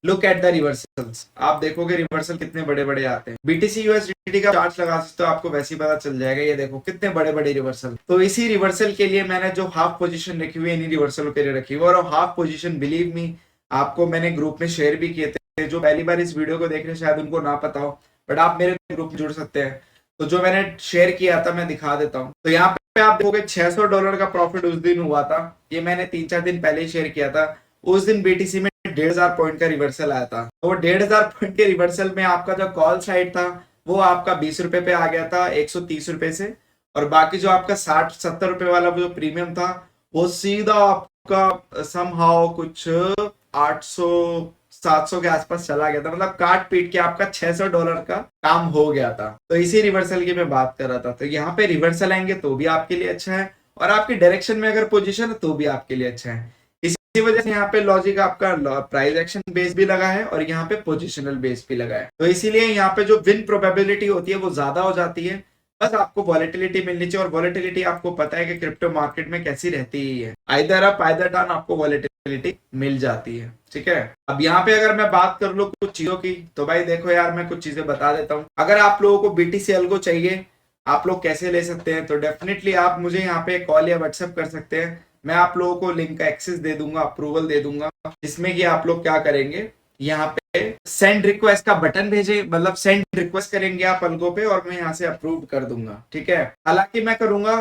लुक एट द रिवर्सल्स, आप देखोगे रिवर्सल कितने बड़े बड़े आते हैं। बीटीसी यूएसडीटी का चार्ट लगा सकते हो, आपको वैसे ही पता चल जाएगा। ये देखो कितने बड़े बड़े रिवर्सल। तो इसी रिवर्सल के लिए मैंने जो हाफ पोजीशन रखी हुई है इन्हीं रिवर्सल के लिए रखी हुई, और हाफ पोजीशन बिलीव मी आपको मैंने ग्रुप में शेयर भी किए थे। जो पहली बार इस वीडियो को देख रहे शायद उनको ना पता हो, बट आप मेरे ग्रुप में जुड़ सकते हैं। तो जो मैंने शेयर किया था मैं दिखा देता हूँ। तो यहाँ पे आप देखोगे $600 का प्रॉफिट उस दिन हुआ था, ये मैंने 3-4 दिन पहले ही शेयर किया था। उस दिन बीटीसी में 1,500 पॉइंट का रिवर्सल आया था। तो वो 1,500 पॉइंट के रिवर्सल में आपका जो कॉल साइड था वो आपका 20 रुपए पे आ गया था 130 रुपए से, और बाकी जो आपका 60-70 रुपए वाला जो प्रीमियम था वो सीधा आपका समहाउ कुछ 800-700 के आसपास चला गया था। मतलब काट पीट के आपका $600 का काम हो गया था। तो इसी रिवर्सल की मैं बात कर रहा था। तो यहाँ पे रिवर्सल आएंगे तो भी आपके लिए अच्छा है, और आपकी डायरेक्शन में अगर पोजीशन है तो भी आपके लिए अच्छा है। इसी वजह से यहाँ पे लॉजिक आपका प्राइस एक्शन बेस भी लगा है और यहाँ पे पोजिशनल बेस भी लगा है। तो इसीलिए यहाँ पे जो विन प्रोबेबिलिटी होती है वो ज्यादा हो जाती है। बस आपको वॉलेटिलिटी मिलनी चाहिए, और वॉलेटिलिटी आपको पता है कि क्रिप्टो मार्केट में कैसी रहती ही है, आइदर अप आइदर डाउन आपको वॉलेटिलिटी मिल जाती है। ठीक है, अब यहाँ पे अगर मैं बात कर लूं कुछ चीजों की, तो भाई देखो यार मैं कुछ चीजें बता देता हूँ। अगर आप लोगों को बीटीसी अल्गो चाहिए, आप लोग कैसे ले सकते हैं, तो डेफिनेटली आप मुझे यहाँ पे कॉल या व्हाट्सएप कर सकते हैं। मैं आप लोगों को लिंक का एक्सेस दे दूंगा, अप्रूवल दे दूंगा, जिसमें कि आप लोग क्या करेंगे, यहाँ पे सेंड रिक्वेस्ट का बटन भेजे, मतलब सेंड रिक्वेस्ट करेंगे आप अलगो पे और मैं यहाँ से अप्रूव कर दूंगा। ठीक है, हालांकि मैं करूंगा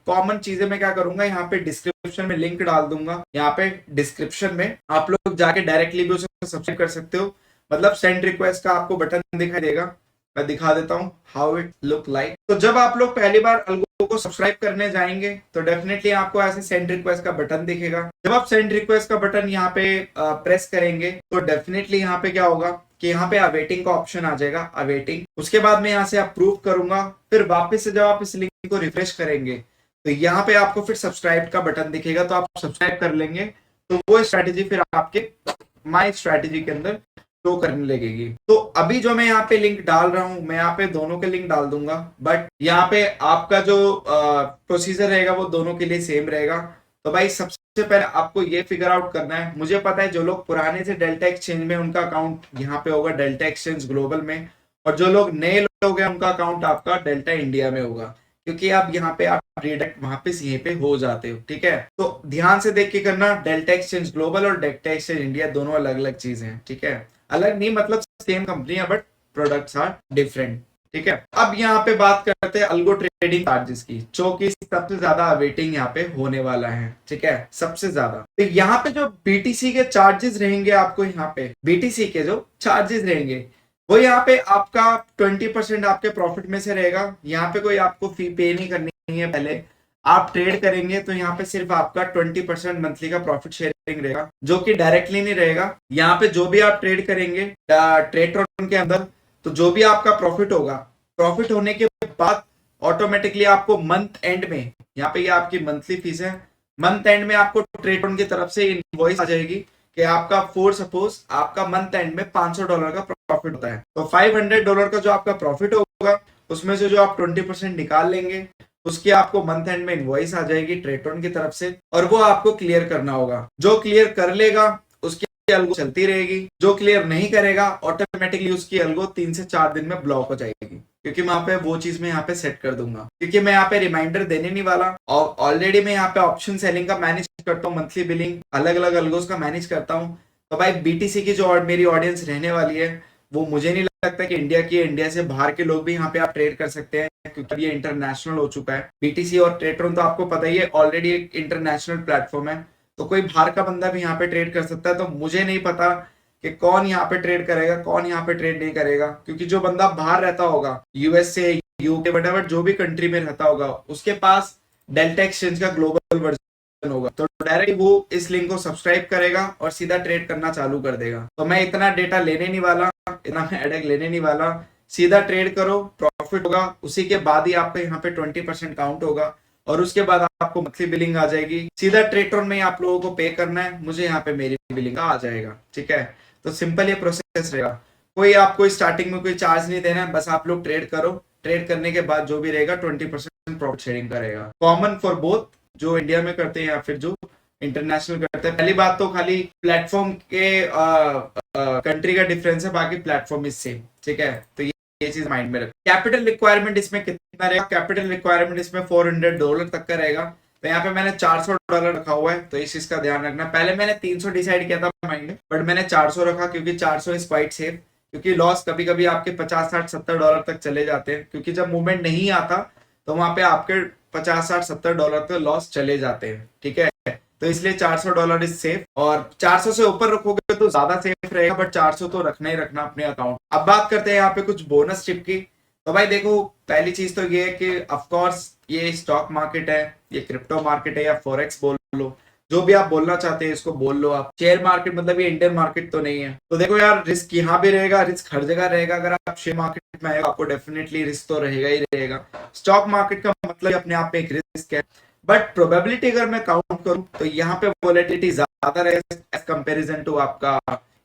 कॉमन चीजें मैं क्या करूंगा, यहाँ पे डिस्क्रिप्शन में लिंक डाल दूंगा। यहाँ पे डिस्क्रिप्शन में आप लोग जाके डायरेक्टली भी उसे सब्सक्राइब कर सकते हो। मतलब सेंड रिक्वेस्ट का आपको बटन दिखाई देगा, मैं दिखा देता हूँ हाउ इट लुक लाइक। तो जब आप लोग पहली बार अलगो को सब्सक्राइब करने जाएंगे तो डेफिनेटली आपको ऐसे सेंड रिक्वेस्ट का बटन दिखेगा। जब आप सेंड रिक्वेस्ट का बटन यहाँ पे प्रेस करेंगे तो डेफिनेटली यहाँ पे क्या होगा कि यहाँ पे अवेटिंग का ऑप्शन आ जाएगा, अवेटिंग। उसके बाद मैं यहाँ से अप्रूव करूंगा, फिर वापस से जब आप इस लिंक को रिफ्रेश करेंगे तो यहाँ पे आपको फिर सब्सक्राइब का बटन दिखेगा, तो आप सब्सक्राइब कर लेंगे तो वो स्ट्रैटेजी फिर आपके माई स्ट्रैटेजी के अंदर शो करने लगेगी। तो अभी जो मैं यहाँ पे लिंक डाल रहा हूँ, मैं यहाँ पे दोनों के लिंक डाल दूंगा, बट यहाँ पे आपका जो प्रोसीजर रहेगा वो दोनों के लिए सेम रहेगा। तो भाई सबसे पहले आपको ये फिगर आउट करना है। मुझे पता है जो लोग पुराने से डेल्टा एक्सचेंज में उनका अकाउंट यहाँ पे होगा डेल्टा एक्सचेंज ग्लोबल में, और जो लोग नए लोग हैं उनका अकाउंट आपका डेल्टा इंडिया में होगा, क्योंकि आप यहाँ पे आप रिडायरेक्ट वापस यहीं पे हो जाते हो। ठीक है, तो ध्यान से देख के करना, डेल्टा एक्सचेंज ग्लोबल और डेल्टा एक्सचेंज इंडिया दोनों अलग अलग चीजें हैं। ठीक है, अलग नहीं मतलब सेम कंपनी है बट प्रोडक्ट्स आर डिफरेंट। ठीक है, अब यहाँ पे बात करते हैं अल्गो ट्रेडिंग चार्जेस की, जो कि सबसे ज्यादा अवेटिंग यहाँ पे होने वाला है। ठीक है, सबसे ज्यादा तो यहाँ पे जो बीटीसी के चार्जेस रहेंगे, आपको यहाँ पे बीटीसी के जो चार्जेस रहेंगे वो यहाँ पे आपका 20% आपके प्रॉफिट में से रहेगा। यहाँ पे कोई आपको फी पे नहीं करनी है। पहले आप ट्रेड करेंगे तो यहाँ पे सिर्फ आपका 20% मंथली का प्रॉफिट शेयरिंग रहेगा, जो कि डायरेक्टली नहीं रहेगा। यहाँ पे जो भी आप ट्रेड करेंगे ट्रेडरन के अंदर, तो जो भी आपका प्रॉफिट होगा, प्रॉफिट होने के बाद ऑटोमेटिकली आपको मंथ एंड में, यहाँ पे ये आपकी मंथली फीस है, मंथ एंड में आपको ट्रेडरन की तरफ से इनवॉइस आ जाएगी कि आपका फॉर सपोज आपका मंथ एंड में $500 का प्रॉफिट होता है, तो $500 का जो आपका प्रॉफिट होगा उसमें से जो आप 20% निकाल लेंगे, उसकी आपको मंथ एंड में इनवॉइस आ जाएगी ट्रेडरन की तरफ से, और वो आपको क्लियर करना होगा। जो क्लियर कर लेगा उसकी अलगो चलती रहेगी, जो क्लियर नहीं करेगा ऑटोमेटिकली उसकी अलगो 3 से 4 दिन में ब्लॉक हो जाएगी, क्योंकि वहां पे वो चीज मैं यहाँ पे सेट कर दूंगा, क्योंकि मैं यहाँ पे रिमाइंडर देने नहीं वाला। और ऑलरेडी मैं यहाँ पे ऑप्शन सेलिंग का मैनेज करता हूँ, मंथली बिलिंग अलग अलग अलगोस का मैनेज करता हूँ। तो भाई बीटीसी की जो मेरी ऑडियंस रहने वाली है वो मुझे नहीं लगता कि इंडिया की, इंडिया से बाहर के लोग भी यहाँ पे आप ट्रेड कर सकते हैं, क्योंकि ये इंटरनेशनल हो चुका है। बीटीसी और ट्रेडरन तो आपको पता ही है ऑलरेडी एक इंटरनेशनल प्लेटफॉर्म है, तो कोई बाहर का बंदा भी यहाँ पे ट्रेड कर सकता है। तो मुझे नहीं पता कि कौन यहाँ पे ट्रेड करेगा, कौन यहाँ पे ट्रेड नहीं करेगा, क्योंकि जो बंदा बाहर रहता होगा यूएसए यूके वटेवर जो भी कंट्री में रहता होगा, उसके पास डेल्टा एक्सचेंज का ग्लोबल वर्जन होगा, तो डायरेक्ट वो इस लिंक को सब्सक्राइब करेगा और सीधा ट्रेड करना चालू कर देगा। तो मैं इतना डेटा लेने नहीं वाला, इतना मैं हेडेक लेने नहीं वाला, सीधा ट्रेड करो, प्रॉफिट होगा उसी के बाद ही आपका यहाँ पे 20% काउंट होगा, और उसके बाद आपको मंथली बिलिंग आ जाएगी। सीधा ट्रेडरन में आप लोगों को पे करना है, मुझे यहाँ पे मेरी बिलिंग आ जाएगा। ठीक है, तो सिंपल ये प्रोसेस रहेगा, कोई आपको स्टार्टिंग में कोई चार्ज नहीं देना है, बस आप लोग ट्रेड करो, ट्रेड करने के बाद जो भी रहेगा 20% प्रॉफिट शेयरिंग करेगा। कॉमन फॉर बोथ, जो इंडिया में करते हैं या फिर जो इंटरनेशनल करते हैं। पहली बात तो खाली प्लेटफॉर्म के कंट्री का डिफरेंस है, बाकी प्लेटफॉर्म इज सेम। ठीक है, तो ये चीज माइंड में रख। कैपिटल रिक्वायरमेंट इसमें कितना रहेगा? कैपिटल रिक्वायरमेंट इसमें $400 तक का रहेगा, तो यहाँ पे मैंने $400 रखा हुआ है, तो इस चीज का ध्यान रखना। पहले मैंने 300 डिसाइड किया था माइंड में, बट मैंने 400 रखा, क्योंकि 400 इज क्वाइट सेफ, क्योंकि लॉस कभी कभी आपके 50, 60, $70 तक चले जाते हैं, क्योंकि जब मूवमेंट नहीं आता तो वहां पे आपके 50, 60, $70 तक लॉस चले जाते हैं। ठीक है, तो इसलिए $400 इज सेफ, और 400 से ऊपर रखोगे तो ज्यादा सेफ रहेगा, बट 400 तो रखना ही रखना अपने अकाउंट। अब बात करते हैं यहाँ पे कुछ बोनस टिप की। तो भाई देखो, पहली चीज तो ये है कि ऑफ कोर्स ये स्टॉक मार्केट है, ये क्रिप्टो मार्केट है, या फॉरेक्स बोल लो, जो भी आप बोलना चाहते हैं इसको बोल लो आप। शेयर मार्केट मतलब ये इंडियन मार्केट तो नहीं है। तो देखो यार, रिस्क यहाँ भी रहेगा, रिस्क हर जगह रहेगा। अगर आप शेयर मार्केट में आएगा आपको डेफिनेटली रिस्क तो रहेगा ही रहेगा। स्टॉक मार्केट का मतलब अपने आप में एक रिस्क है, बट प्रोबेबिलिटी अगर मैं काउंट करूं तो यहाँ पे वोलेटिलिटी ज्यादा रहेगा एज कंपेरिजन टू आपका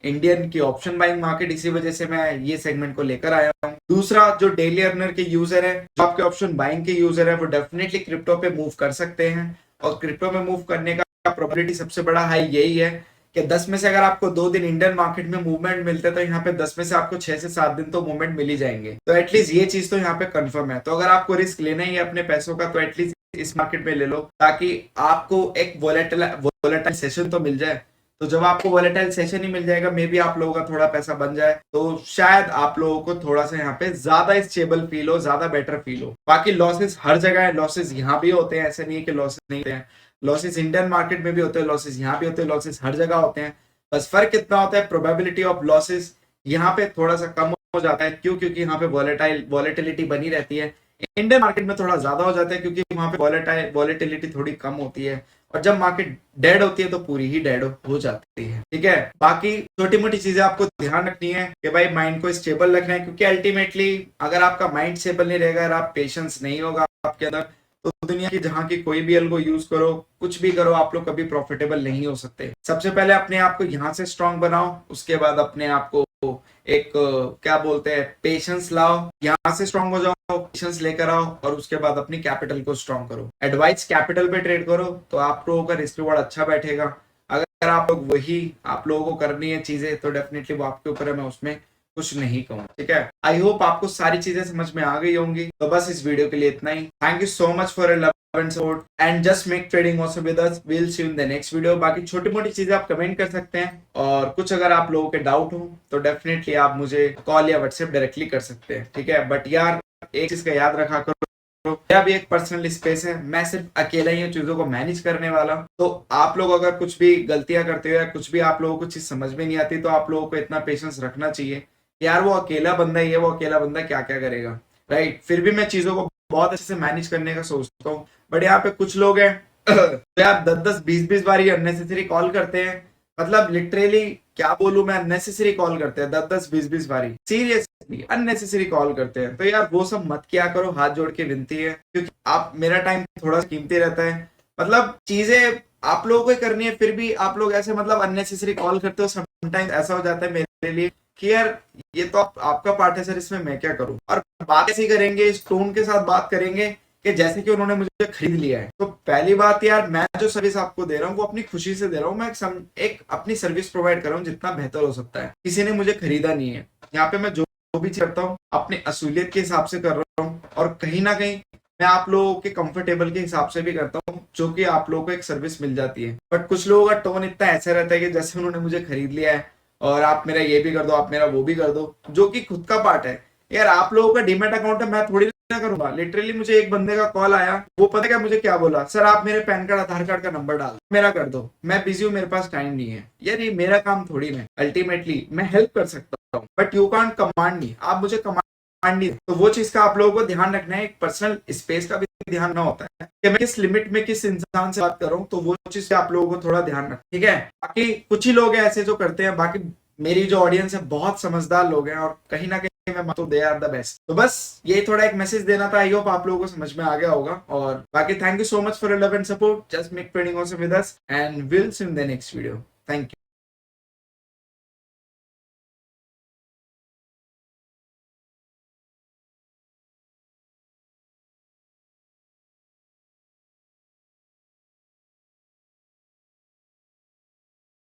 इंडियन की ऑप्शन बाइंग मार्केट। इसी वजह से मैं ये सेगमेंट को लेकर आया हूँ। दूसरा, जो डेली अर्नर के यूजर है, जो आपके ऑप्शन बाइंग के यूजर है, वो डेफिनेटली क्रिप्टो पे मूव कर सकते हैं, और क्रिप्टो में मूव करने का प्रोबेबिलिटी सबसे बड़ा हाई यही है कि 10 में से अगर आपको 2 दिन इंडियन मार्केट में मूवमेंट मिलते हैं, तो यहाँ पे 10 में से आपको 6 से 7 दिन तो मूवमेंट मिल ही जाएंगे। तो एटलीस्ट ये चीज तो यहाँ पे कंफर्म है। तो अगर आपको रिस्क लेना ही है अपने पैसों का, तो एटलीस्ट इस मार्केट में ले लो, ताकि आपको एक वोलेटाइल सेशन तो मिल जाए, तो जब आपको वॉलेटाइल सेशन ही मिल जाएगा, मे बी आप लोगों का थोड़ा पैसा बन जाए, तो शायद आप लोगों को थोड़ा सा यहाँ पे ज्यादा स्टेबल फील हो, ज्यादा बेटर फील हो। बाकी लॉसेस हर जगह है, लॉसेस यहाँ भी होते हैं, ऐसे नहीं है कि लॉसेस नहीं होते हैं। लॉसेस इंडियन मार्केट में भी होते हैं, लॉसेस यहाँ भी होते हैं, लॉसेस हर जगह होते हैं। बस फर्क कितना होता है, प्रोबेबिलिटी ऑफ लॉसेस यहाँ पे थोड़ा सा कम हो जाता है। क्यों? क्योंकि यहाँ पे वॉलेटिलिटी बनी रहती है। इंडियन मार्केट में थोड़ा ज्यादा हो जाता है क्योंकि वहां पे वॉलेटिलिटी थोड़ी कम होती है, और जब मार्केट डेड होती है तो पूरी ही डेड हो जाती है। ठीक है, बाकी छोटी मोटी चीजें आपको ध्यान रखनी है कि भाई माइंड को स्टेबल रखना है, क्योंकि अल्टीमेटली अगर आपका माइंड स्टेबल नहीं रहेगा, अगर आप पेशेंस नहीं होगा आपके अंदर, तो दुनिया की जहां की कोई भी एल्गो यूज करो, कुछ भी करो, आप लोग कभी प्रॉफिटेबल नहीं हो सकते। सबसे पहले अपने आप को यहाँ से स्ट्रांग बनाओ, उसके बाद अपने आप को एक क्या बोलते हैं, पेशेंस लाओ, यहाँ से स्ट्रांग हो जाओ, पेशेंस लेकर आओ, और उसके बाद अपनी कैपिटल को स्ट्रांग करो। एडवाइस कैपिटल पे ट्रेड करो तो आप लोगों का रिस्क रिवॉर्ड अच्छा बैठेगा। अगर आप लोग आप लोगों को करनी है चीजें, तो डेफिनेटली वो आपके ऊपर है, मैं उसमें कुछ नहीं कहूँ। ठीक है, आई होप आपको सारी चीजें समझ में आ गई होंगी। तो बस इस वीडियो के लिए इतना ही। Thank you so much for your love and support and just make trading also with us. Will see you in the next video. बाकी छोटी मोटी चीजें आप कमेंट कर सकते हैं, और कुछ अगर आप लोगों के डाउट हो तो डेफिनेटली आप मुझे कॉल या व्हाट्सएप डायरेक्टली कर सकते हैं। ठीक है, बट यार एक चीज का याद रखा करो, मेरा भी एक पर्सनल स्पेस है, मैं सिर्फ अकेला ही चीजों को मैनेज करने वाला। तो आप लोग अगर कुछ भी गलतियां करते हो या कुछ भी आप लोगों को चीज समझ में नहीं आती, तो आप लोगों को इतना पेशेंस रखना चाहिए। यार वो अकेला बंदा ही है, वो अकेला बंदा क्या क्या करेगा, राइट? फिर भी मैं चीजों को बहुत अच्छे से मैनेज करने का सोचता हूँ। बट यहाँ पे कुछ लोग हैं तो यार 10-10, 20-20 बार ये अननेसेसरी कॉल करते हैं। मतलब लिटरली क्या बोलूं मैं, अननेसेसरी कॉल करते हैं 10-10, 20-20 बारी, सीरियसली अननेसेसरी कॉल करते हैं। तो यार वो सब मत किया करो, हाथ जोड़ के विनती है, क्योंकि आप मेरा टाइम थोड़ा कीमती रहता है। मतलब चीजें आप लोगों को ही करनी है, फिर भी आप लोग ऐसे मतलब अननेसेसरी कॉल करते हो। समटाइम्स ऐसा हो जाता है मेरे लिए कि यार ये तो आपका पार्ट है सर, इसमें मैं क्या करूं। और बात ऐसी करेंगे, इस टोन के साथ बात करेंगे कि जैसे कि उन्होंने मुझे खरीद लिया है। तो पहली बात यार, मैं जो सर्विस आपको दे रहा हूँ वो अपनी खुशी से दे रहा हूँ। मैं एक अपनी सर्विस प्रोवाइड कर रहा हूँ जितना बेहतर हो सकता है। किसी ने मुझे खरीदा नहीं है। यहाँ पे मैं जो भी करता हूँ अपनी असुलियत के हिसाब से कर रहा हूँ, और कहीं ना कहीं मैं आप लोगों के कंफर्टेबल के हिसाब से भी करता हूँ, जो कि आप लोगों को एक सर्विस मिल जाती है। बट कुछ लोगों का टोन इतना ऐसा रहता है कि जैसे उन्होंने मुझे खरीद लिया है और आप मेरा ये भी कर दो, आप मेरा वो भी कर दो, जो कि खुद का पार्ट है। यार आप लोगों का डीमैट अकाउंट है, मैं थोड़ी ना करूंगा। लिटरली मुझे एक बंदे का कॉल आया, वो पता क्या मुझे क्या बोला, सर आप मेरे पैन कार्ड आधार कार्ड का नंबर डाल मेरा कर दो, मैं बिजी हूँ, मेरे पास टाइम नहीं है। यार ये मेरा काम थोड़ी ना। अल्टीमेटली मैं हेल्प कर सकता हूँ, बट यू कांट कमांड मी, आप मुझे कमांड नहीं। तो वो चीज का आप लोगों को ध्यान रखना है, एक पर्सनल स्पेस का भी ध्यान ना होता है कि मैं किस लिमिट में किस इंसान से बात कर रहा हूँ। तो वो चीज आप लोगों को थोड़ा ध्यान रखना, ठीक है। बाकी कुछ ही लोग हैं ऐसे जो करते हैं, बाकी मेरी जो ऑडियंस है बहुत समझदार लोग हैं, और कहीं ना कहीं मैं तो दे आर द बेस्ट। तो बस ये थोड़ा एक मैसेज देना था, आई होप आप लोगों को समझ में आ गया होगा। और बाकी thank you so much for your love and support. Just make trading also with us and will see you in the next video. Thank you.